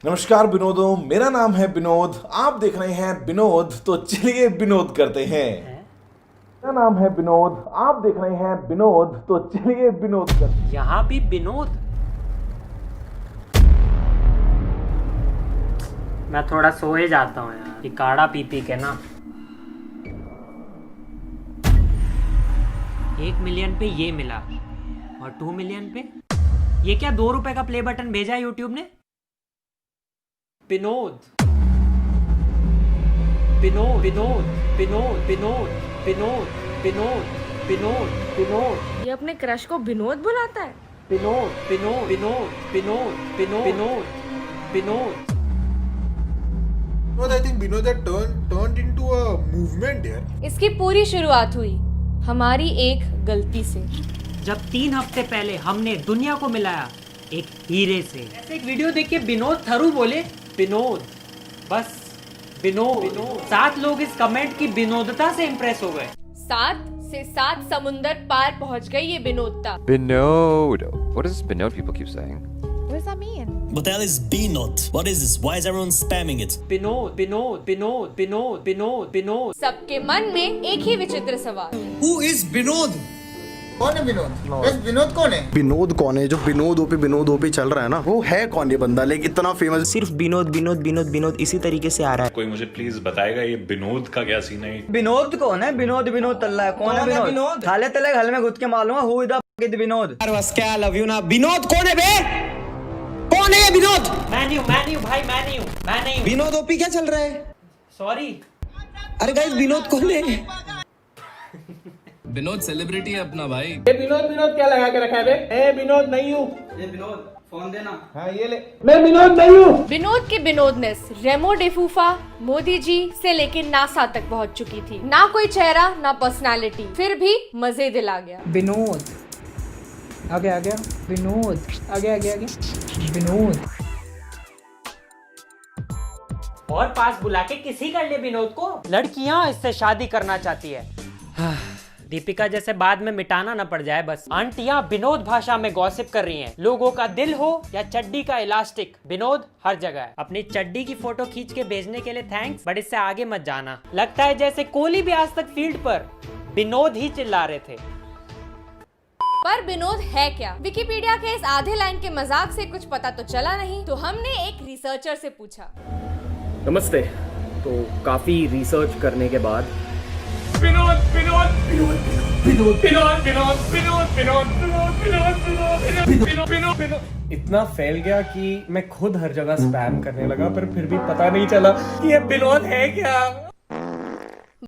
नमस्कार विनोदों, मेरा नाम है विनोद। आप देख रहे हैं विनोद, तो चलिए विनोद करते हैं। मेरा नाम है विनोद, आप देख रहे हैं विनोद, तो चलिए विनोद करते हैं। यहाँ भी विनोद। मैं थोड़ा सोए जाता हूँ यार, ये काढ़ा पी पी के ना। 1 मिलियन पे ये मिला और 2 मिलियन पे ये क्या 2 रुपए का प्ले बटन भेजा है यूट्यूब ने। विनोद विनोद विनोद विनोद विनोद विनोद विनोद विनोद विनोद। ये अपने क्रश को विनोद बुलाता है। Vinod Vinod Vinod Vinod Vinod Vinod Vinod. I think Vinod had turned into a movement here. इसकी पूरी शुरुआत हुई हमारी एक गलती से। जब 3 हफ्ते पहले हमने दुनिया को मिलाया एक हीरे से। ऐसे एक वीडियो देख के विनोद थरू बोले विनोद, बस विनोद विनोद। 7 लोग इस कमेंट की विनोदता से इम्प्रेस हो गए। 7 से 7 समुंदर पार पहुंच गई ये विनोदता। Binod. What does Binod people keep saying? What does that mean? What the hell is B-Not? What is this? Why is everyone spamming it? Vinod Vinod Vinod Vinod Vinod Vinod. सबके मन में एक ही विचित्र सवाल, Who is Vinod? कौन है विनोद? बस विनोद कौन है? विनोद कौन है? जो विनोद ओपी चल रहा है ना, वो है कौन ये बंदा? लेकिन इतना फेमस सिर्फ विनोद विनोद विनोद विनोद इसी तरीके से आ रहा है। कोई मुझे प्लीज बताएगा ये विनोद का क्या सीन है? विनोद कौन है? विनोद विनोद तल्ला है। कौन है विनोद? खाले तले घर में घुस के मालूम है हु इज द विनोद। बस क्या लव यू ना। विनोद कौन है बे? कौन है ये विनोद? मैं नहीं हूँ। विनोद ओपी क्या चल रहा है? सॉरी। अरे गाइस विनोद कौन है? विनोद सेलिब्रिटी है अपना भाई। ये विनोद क्या लगा के रखा है बे? ए विनोद नहीं हूँ। ये विनोद फोन देना। हाँ ये ले। मैं विनोद नहीं हूँ। विनोद की विनोदनेस रेमो डिफूफा, मोदी जी से लेकर नासा तक पहुंच चुकी थी। ना कोई चेहरा ना पर्सनालिटी, फिर भी मजे दिला गया। विनोद आ गया विनोद आ गया विनोद। और पास बुला के किसी कर ले विनोद को। लड़कियां इससे शादी करना चाहती है। दीपिका जैसे बाद में मिटाना ना पड़ जाए बस। आंटियां विनोद भाषा में गॉसिप कर रही हैं। लोगों का दिल हो या चड्डी का इलास्टिक, विनोद हर जगह है। अपनी चड्डी की फोटो खींच के भेजने के लिए थैंक्स, बट इससे आगे मत जाना। लगता है जैसे कोहली भी आज तक फील्ड पर विनोद ही चिल्ला रहे थे। पर विनोद है क्या? विकिपीडिया के इस आधे लाइन के मजाक से कुछ पता तो चला नहीं, तो हमने एक रिसर्चर से पूछा। नमस्ते। तो काफी रिसर्च करने के बाद इतना फैल गया कि मैं खुद हर जगह स्पैम करने लगा, पर फिर भी पता नहीं चला कि ये विनोद है क्या।